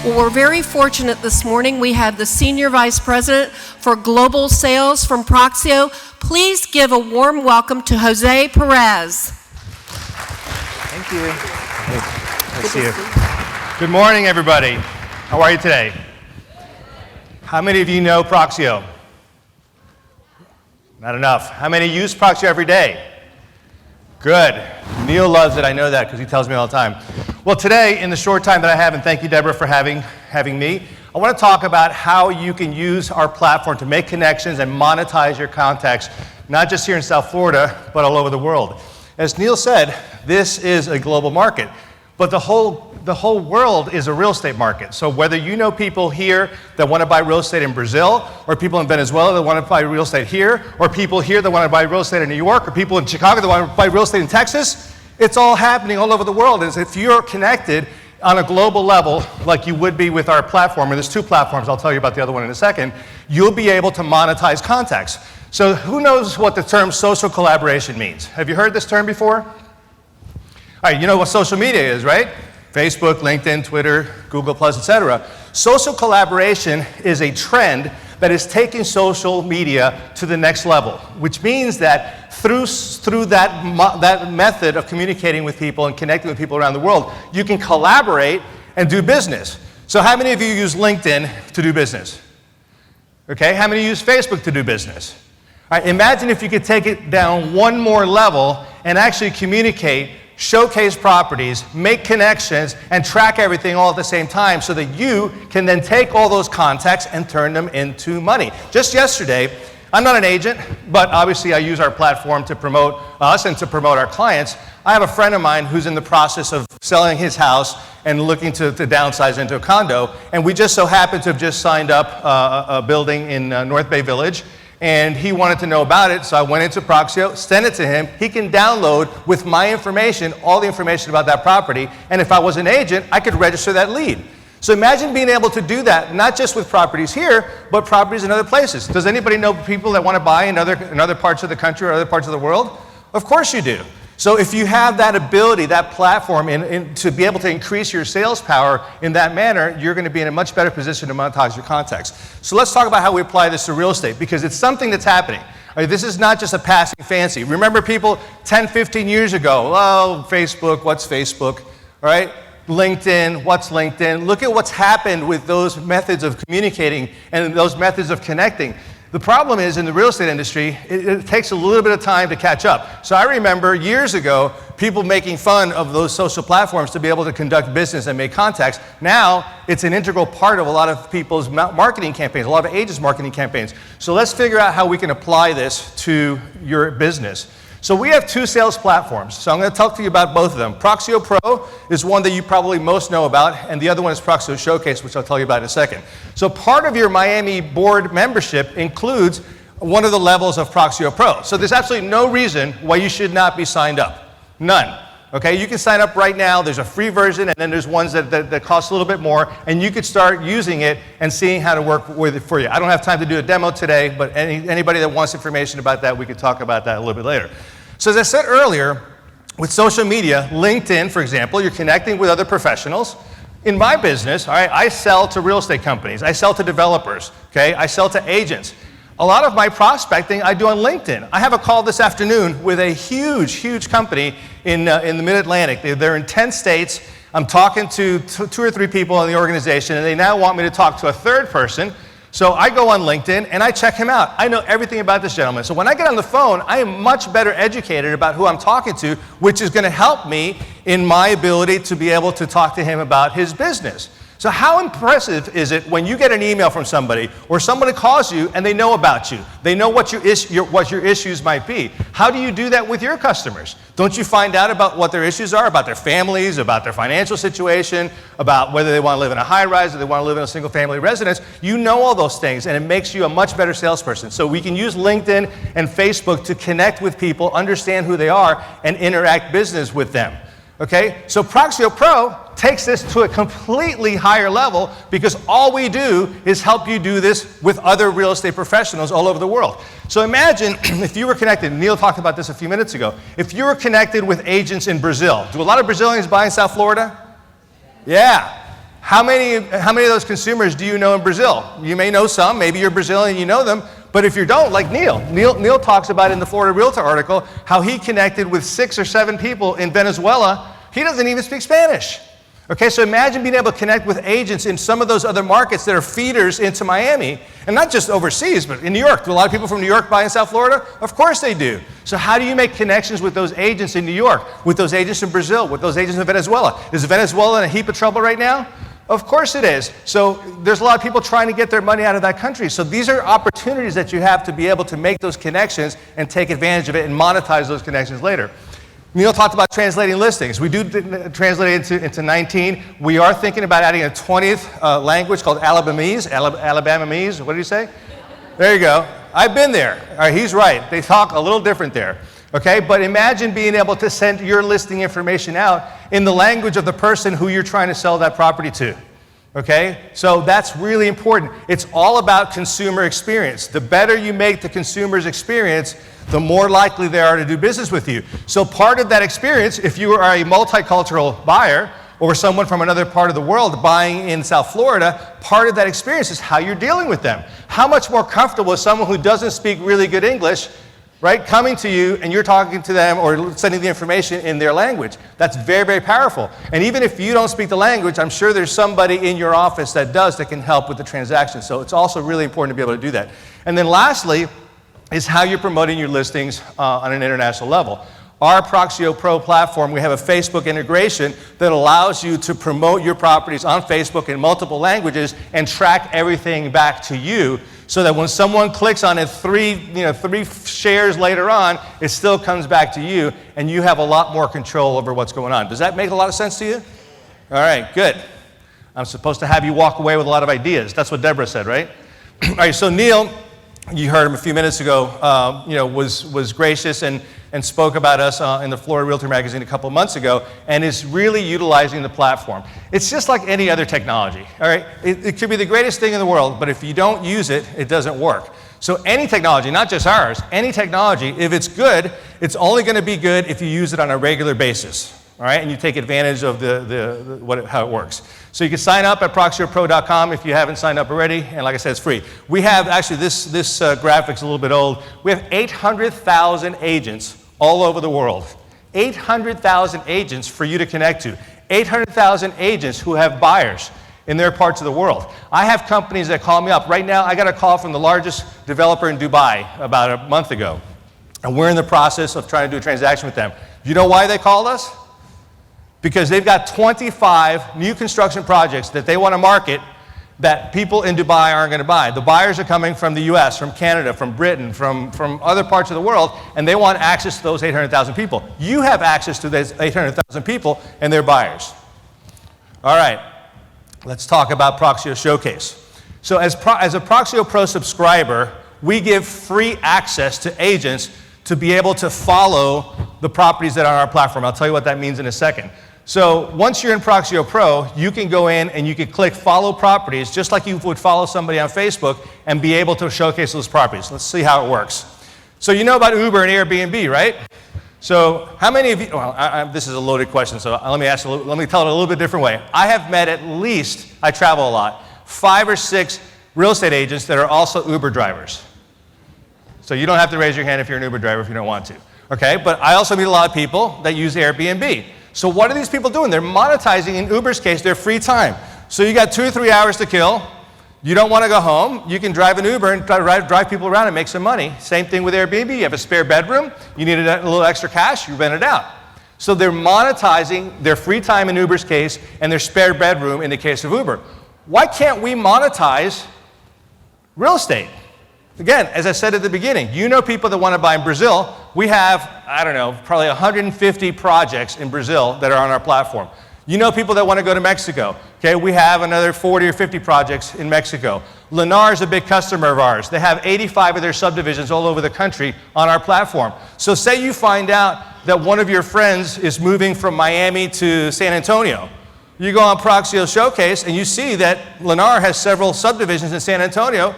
Well, we're very fortunate this morning. We have the Senior Vice President for Global Sales from Proxio. Please give a warm welcome to Jose Perez. Thank you. Hey, nice to see you. Good morning, everybody. How are you today? How many of you know Proxio? Not enough. How many use Proxio every day? Good. Neil loves it. I know that because he tells me all the time. Well, today, in the short time that I have, and thank you, Deborah, for having me, I want to talk about how you can use our platform to make connections and monetize your contacts, not just here in South Florida, but all over the world. As Neil said, this is a global market, but the whole world is a real estate market. So whether you know people here that want to buy real estate in Brazil, or people in Venezuela that want to buy real estate here, or people here that want to buy real estate in New York, or people in Chicago that want to buy real estate in Texas, it's all happening all over the world. And if you're connected on a global level, like you would be with our platform, and there's two platforms, I'll tell you about the other one in a second, you'll be able to monetize contacts. So who knows what the term social collaboration means? Have you heard this term before? All right, you know what social media is, right? Facebook, LinkedIn, Twitter, Google+, etc. Social collaboration is a trend that is taking social media to the next level, which means that through that method of communicating with people and connecting with people around the world, you can collaborate and do business. So how many of you use LinkedIn to do business? Okay, how many use Facebook to do business? All right, imagine if you could take it down one more level and actually communicate, showcase properties, make connections, and track everything all at the same time so that you can then take all those contacts and turn them into money. Just yesterday, I'm not an agent, but obviously I use our platform to promote us and to promote our clients. I have a friend of mine who's in the process of selling his house and looking to downsize into a condo, and we just so happened to have just signed up a building in North Bay Village, and he wanted to know about it, so I went into Proxio, sent it to him. He can download with my information, all the information about that property, and if I was an agent, I could register that lead. So imagine being able to do that, not just with properties here, but properties in other places. Does anybody know people that want to buy in other parts of the country or other parts of the world? Of course you do. So if you have that ability, that platform, to be able to increase your sales power in that manner, you're going to be in a much better position to monetize your contacts. So let's talk about how we apply this to real estate, because it's something that's happening. This is not just a passing fancy. Remember people 10, 15 years ago, oh, Facebook, what's Facebook, all right? LinkedIn, what's LinkedIn? Look at what's happened with those methods of communicating and those methods of connecting. The problem is in the real estate industry, it takes a little bit of time to catch up. So I remember years ago, people making fun of those social platforms to be able to conduct business and make contacts. Now, it's an integral part of a lot of people's marketing campaigns, a lot of agents' marketing campaigns. So let's figure out how we can apply this to your business. So we have two sales platforms. So I'm going to talk to you about both of them. Proxio Pro is one that you probably most know about, and the other one is Proxio Showcase, which I'll tell you about in a second. So part of your Miami board membership includes one of the levels of Proxio Pro. So there's absolutely no reason why you should not be signed up. None. Okay, you can sign up right now. There's a free version, and then there's ones that cost a little bit more, and you could start using it and seeing how to work with it for you. I don't have time to do a demo today, but anybody that wants information about that, we could talk about that a little bit later. So as I said earlier, with social media, LinkedIn, for example, you're connecting with other professionals. In my business, all right, I sell to real estate companies. I sell to developers, okay? I sell to agents. A lot of my prospecting I do on LinkedIn. I have a call this afternoon with a huge company in the Mid-Atlantic. They're in 10 states. I'm talking to two or three people in the organization, and they now want me to talk to a third person. So I go on LinkedIn and I check him out. I know everything about this gentleman. So when I get on the phone, I am much better educated about who I'm talking to, which is going to help me in my ability to be able to talk to him about his business. So how impressive is it when you get an email from somebody or somebody calls you and they know about you? They know what your issues might be. How do you do that with your customers? Don't you find out about what their issues are, about their families, about their financial situation, about whether they want to live in a high-rise or they want to live in a single-family residence? You know all those things, and it makes you a much better salesperson. So we can use LinkedIn and Facebook to connect with people, understand who they are, and interact business with them. Okay, so Proxio Pro takes this to a completely higher level because all we do is help you do this with other real estate professionals all over the world. So imagine if you were connected, Neil talked about this a few minutes ago, if you were connected with agents in Brazil. Do a lot of Brazilians buy in South Florida? Yeah. How many of those consumers do you know in Brazil? You may know some, maybe you're Brazilian and you know them, but if you don't, like Neil talks about in the Florida Realtor article how he connected with 6 or 7 people in Venezuela. He doesn't even speak Spanish. Okay, so imagine being able to connect with agents in some of those other markets that are feeders into Miami, and not just overseas, but in New York. Do a lot of people from New York buy in South Florida? Of course they do. So how do you make connections with those agents in New York, with those agents in Brazil, with those agents in Venezuela? Is Venezuela in a heap of trouble right now? Of course it is. So there's a lot of people trying to get their money out of that country. So these are opportunities that you have to be able to make those connections and take advantage of it and monetize those connections later. Neil talked about translating listings. We do translate it into 19. We are thinking about adding a 20th language called Alabamese. Alabamese, what did he say? There you go. I've been there. All right, he's right. They talk a little different there. Okay, but imagine being able to send your listing information out in the language of the person who you're trying to sell that property to. Okay, so that's really important. It's all about consumer experience. The better you make the consumer's experience, the more likely they are to do business with you. So part of that experience, if you are a multicultural buyer or someone from another part of the world buying in South Florida, part of that experience is how you're dealing with them. How much more comfortable is someone who doesn't speak really good English, right, coming to you and you're talking to them or sending the information in their language? That's very, very powerful. And even if you don't speak the language, I'm sure there's somebody in your office that does that can help with the transaction. So it's also really important to be able to do that. And then lastly is how you're promoting your listings on an international level. Our Proxio Pro platform, we have a Facebook integration that allows you to promote your properties on Facebook in multiple languages and track everything back to you, so that when someone clicks on it three shares later on, it still comes back to you, and you have a lot more control over what's going on. Does that make a lot of sense to you? All right, good. I'm supposed to have you walk away with a lot of ideas. That's what Deborah said, right? All right, so Neil, you heard him a few minutes ago, was gracious and spoke about us in the Florida Realtor magazine a couple of months ago, and is really utilizing the platform. It's just like any other technology, all right? It could be the greatest thing in the world, but if you don't use it, it doesn't work. So any technology, not just ours, any technology, if it's good, it's only going to be good if you use it on a regular basis, all right? And you take advantage of how it works. So you can sign up at proxiopro.com if you haven't signed up already, and like I said, it's free. We have, actually, this graphic's a little bit old. We have 800,000 agents all over the world. 800,000 agents for you to connect to. 800,000 agents who have buyers in their parts of the world. I have companies that call me up. Right now, I got a call from the largest developer in Dubai about a month ago, and we're in the process of trying to do a transaction with them. You know why they called us? Because they've got 25 new construction projects that they want to market that people in Dubai aren't going to buy. The buyers are coming from the US, from Canada, from Britain, from other parts of the world, and they want access to those 800,000 people. You have access to those 800,000 people and their buyers. All right, let's talk about Proxio Showcase. So as a Proxio Pro subscriber, we give free access to agents to be able to follow the properties that are on our platform. I'll tell you what that means in a second. So once you're in Proxio Pro, you can go in and you can click follow properties just like you would follow somebody on Facebook and be able to showcase those properties. Let's see how it works. So you know about Uber and Airbnb, right? So how many of you, well, this is a loaded question, so let me tell it a little bit different way. I have met at least, I travel a lot, 5 or 6 real estate agents that are also Uber drivers. So you don't have to raise your hand if you're an Uber driver if you don't want to. Okay, but I also meet a lot of people that use Airbnb. So what are these people doing? They're monetizing, in Uber's case, their free time. So you got 2 or 3 hours to kill. You don't want to go home. You can drive an Uber and drive people around and make some money. Same thing with Airbnb. You have a spare bedroom. You need a little extra cash. You rent it out. So they're monetizing their free time in Uber's case and their spare bedroom in the case of Uber. Why can't we monetize real estate? Again, as I said at the beginning, you know people that want to buy in Brazil. We have, I don't know, probably 150 projects in Brazil that are on our platform. You know people that want to go to Mexico. Okay, we have another 40 or 50 projects in Mexico. Lennar is a big customer of ours. They have 85 of their subdivisions all over the country on our platform. So say you find out that one of your friends is moving from Miami to San Antonio. You go on Proxio Showcase and you see that Lennar has several subdivisions in San Antonio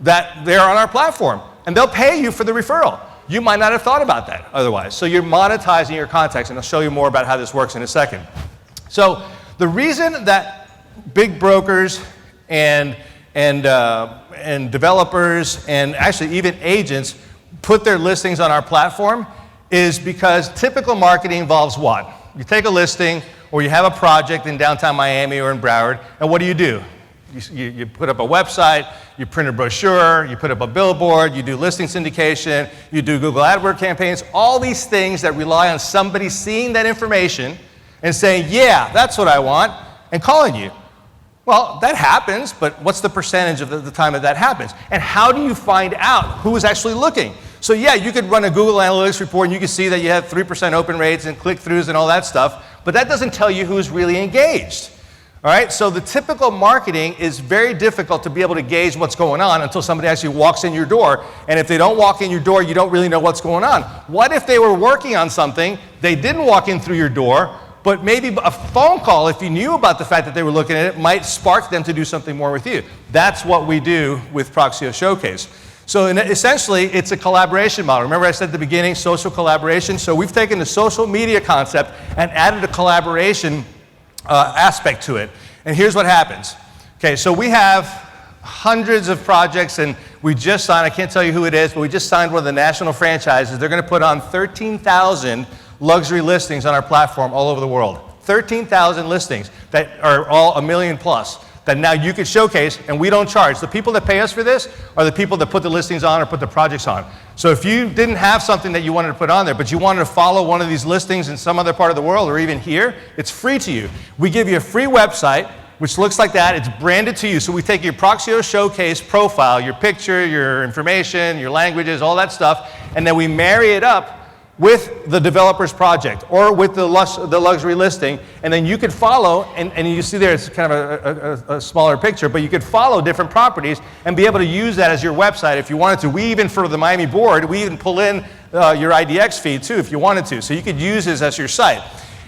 that they're on our platform, and they'll pay you for the referral. You might not have thought about that otherwise. So you're monetizing your contacts, and I'll show you more about how this works in a second. So the reason that big brokers and developers and actually even agents put their listings on our platform is because typical marketing involves what? You take a listing or you have a project in downtown Miami or in Broward, and what do? You put up a website, you print a brochure, you put up a billboard, you do listing syndication, you do Google AdWords campaigns, all these things that rely on somebody seeing that information and saying, yeah, that's what I want, and calling you. Well, that happens, but what's the percentage of the time that happens? And how do you find out who is actually looking? So yeah, you could run a Google Analytics report and you can see that you have 3% open rates and click-throughs and all that stuff, but that doesn't tell you who's really engaged. All right, so the typical marketing is very difficult to be able to gauge what's going on until somebody actually walks in your door. And if they don't walk in your door, you don't really know what's going on. What if they were working on something, they didn't walk in through your door, but maybe a phone call, if you knew about the fact that they were looking at it, might spark them to do something more with you. That's what we do with Proxio Showcase. So essentially, it's a collaboration model. Remember I said at the beginning, social collaboration? So we've taken the social media concept and added a collaboration aspect to it. And here's what happens. Okay, so we have hundreds of projects, and we just signed, I can't tell you who it is, but we just signed one of the national franchises. They're going to put on 13,000 luxury listings on our platform all over the world. 13,000 listings that are all $1 million plus that now you can showcase, and we don't charge. The people that pay us for this are the people that put the listings on or put the projects on. So if you didn't have something that you wanted to put on there, but you wanted to follow one of these listings in some other part of the world or even here, it's free to you. We give you a free website, which looks like that. It's branded to you. So we take your Proxio Showcase profile, your picture, your information, your languages, all that stuff, and then we marry it up with the developer's project or with the luxury listing, and then you could follow, and you see there it's kind of a smaller picture, but you could follow different properties and be able to use that as your website if you wanted to. We even, for the Miami board, we even pull in your IDX feed too if you wanted to, so you could use this as your site.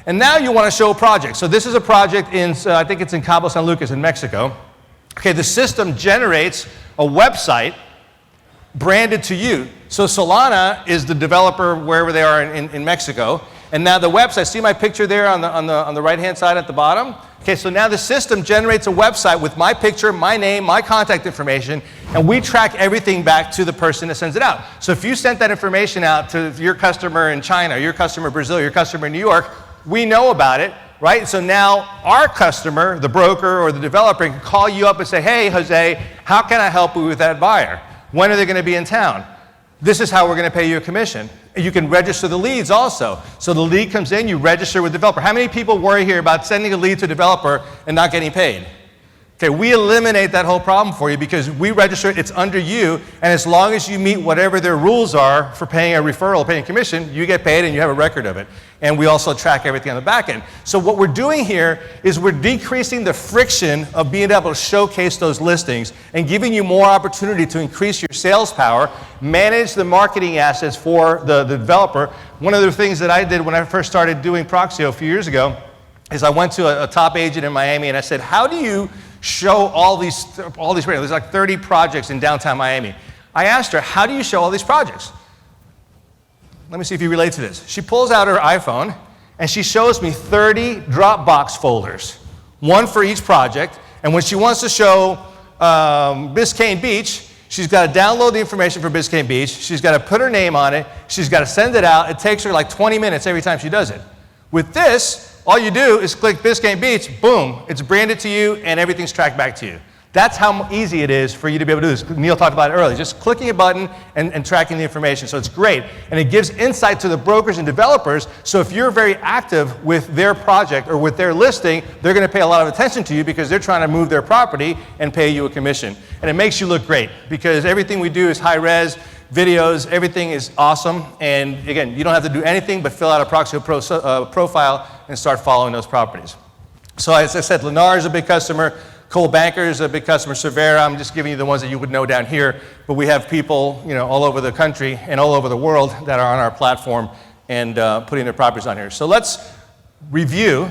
And now you want to show a project. So this is a project in, I think it's in Cabo San Lucas in Mexico. Okay, the system generates a website branded to you. So Solana is the developer wherever they are in Mexico. And now the website, see my picture there on the right-hand side at the bottom? Okay, so now the system generates a website with my picture, my name, my contact information, and we track everything back to the person that sends it out. So if you sent that information out to your customer in China, your customer in Brazil, your customer in New York, we know about it, right? So now our customer, the broker or the developer, can call you up and say, hey, Jose, how can I help you with that buyer? When are they going to be in town? This is how we're going to pay you a commission. You can register the leads also. So the lead comes in, you register with the developer. How many people worry here about sending a lead to a developer and not getting paid? Okay, we eliminate that whole problem for you because we register it, it's under you, and as long as you meet whatever their rules are for paying a referral, paying a commission, you get paid and you have a record of it. And we also track everything on the back end. So what we're doing here is we're decreasing the friction of being able to showcase those listings and giving you more opportunity to increase your sales power, manage the marketing assets for the developer. One of the things that I did when I first started doing Proxio a few years ago is I went to a top agent in Miami and I said, how do you show all these projects? There's like 30 projects in downtown Miami. I asked her, how do you show all these projects? Let me see if you relate to this. She pulls out her iPhone and she shows me 30 Dropbox folders, one for each project. And when she wants to show Biscayne Beach, she's got to download the information for Biscayne Beach. She's got to put her name on it. She's got to send it out. It takes her like 20 minutes every time she does it. With this, all you do is click Biscayne Beach, boom, it's branded to you and everything's tracked back to you. That's how easy it is for you to be able to do this. Neil talked about it earlier, just clicking a button and tracking the information. So it's great. And it gives insight to the brokers and developers. So if you're very active with their project or with their listing, they're going to pay a lot of attention to you because they're trying to move their property and pay you a commission. And it makes you look great because everything we do is high res, videos, everything is awesome. And again, you don't have to do anything but fill out a Proxio profile and start following those properties. So as I said, Lennar is a big customer. Cole Banker is a big customer. Cervera, I'm just giving you the ones that you would know down here. But we have people, all over the country and all over the world that are on our platform and putting their properties on here. So let's review,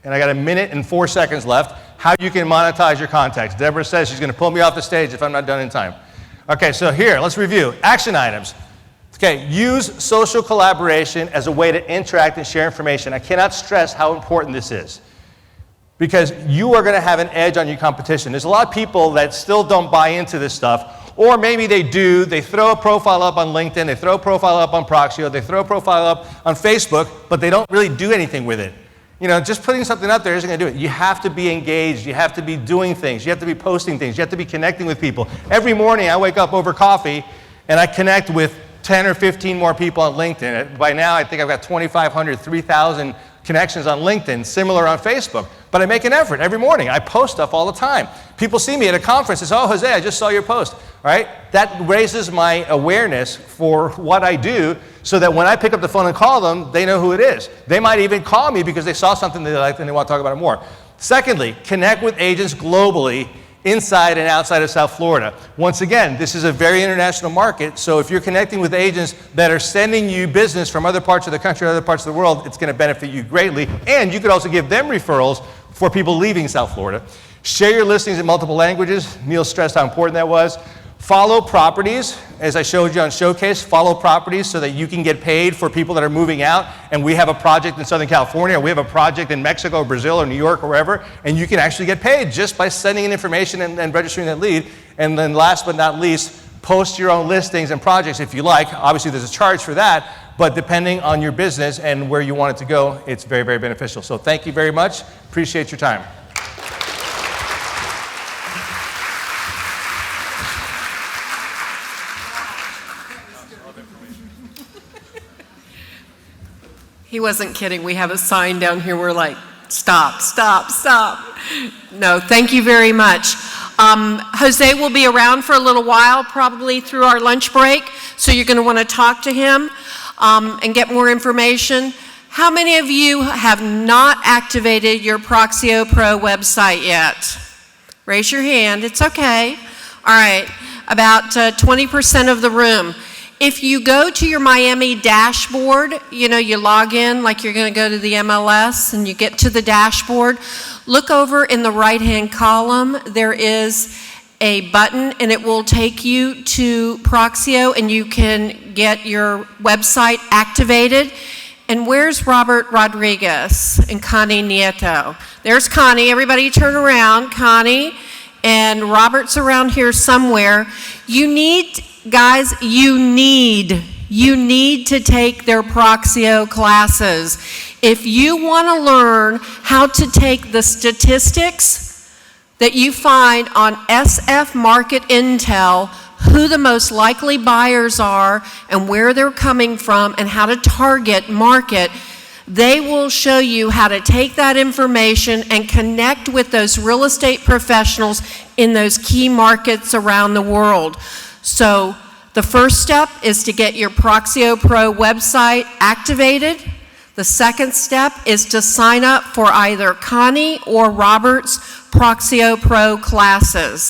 and I got 1 minute and 4 seconds left, how you can monetize your contacts. Deborah says she's going to pull me off the stage if I'm not done in time. Okay, so here, let's review. Action items. Okay, use social collaboration as a way to interact and share information. I cannot stress how important this is. because you are going to have an edge on your competition. There's a lot of people that still don't buy into this stuff, or maybe they do. They throw a profile up on LinkedIn, they throw a profile up on Proxio, they throw a profile up on Facebook, but they don't really do anything with it. You know, just putting something up there isn't going to do it. You have to be engaged. You have to be doing things. You have to be posting things. You have to be connecting with people. Every morning I wake up over coffee and I connect with 10 or 15 more people on LinkedIn. By now I think I've got 2,500, 3,000 connections on LinkedIn, similar on Facebook. But I make an effort every morning. I post stuff all the time. People see me at a conference and say, oh, Jose, I just saw your post. All right? That raises my awareness for what I do so that when I pick up the phone and call them, they know who it is. They might even call me because they saw something they liked and they want to talk about it more. Secondly, connect with agents globally, inside and outside of South Florida. Once again, this is a very international market, so if you're connecting with agents that are sending you business from other parts of the country or other parts of the world, it's going to benefit you greatly, and you could also give them referrals for people leaving South Florida. Share your listings in multiple languages. Neil stressed how important that was. Follow properties, as I showed you on Showcase, follow properties so that you can get paid for people that are moving out. And we have a project in Southern California, or we have a project in Mexico, or Brazil, or New York, or wherever, and you can actually get paid just by sending in information and registering that lead. And then last but not least, post your own listings and projects if you like. Obviously, there's a charge for that, but depending on your business and where you want it to go, it's very, very beneficial. So thank you very much. Appreciate your time. He wasn't kidding. We have a sign down here. We're like, stop, stop, stop. No, thank you very much. Jose will be around for a little while, probably through our lunch break, so you're going to want to talk to him and get more information. How many of you have not activated your Proxio Pro website yet? Raise your hand. It's okay. All right. About 20% of the room. If you go to your Miami dashboard, you know, you log in like you're going to go to the MLS and you get to the dashboard, look over in the right-hand column. There is a button and it will take you to Proxio and you can get your website activated. And where's Robert Rodriguez and Connie Nieto? There's Connie. Everybody turn around. Connie and Robert's around here somewhere. Guys, you need to take their Proxio classes. If you want to learn how to take the statistics that you find on SF Market Intel, who the most likely buyers are and where they're coming from and how to target market, they will show you how to take that information and connect with those real estate professionals in those key markets around the world. So the first step is to get your Proxio Pro website activated. The second step is to sign up for either Connie or Robert's Proxio Pro classes.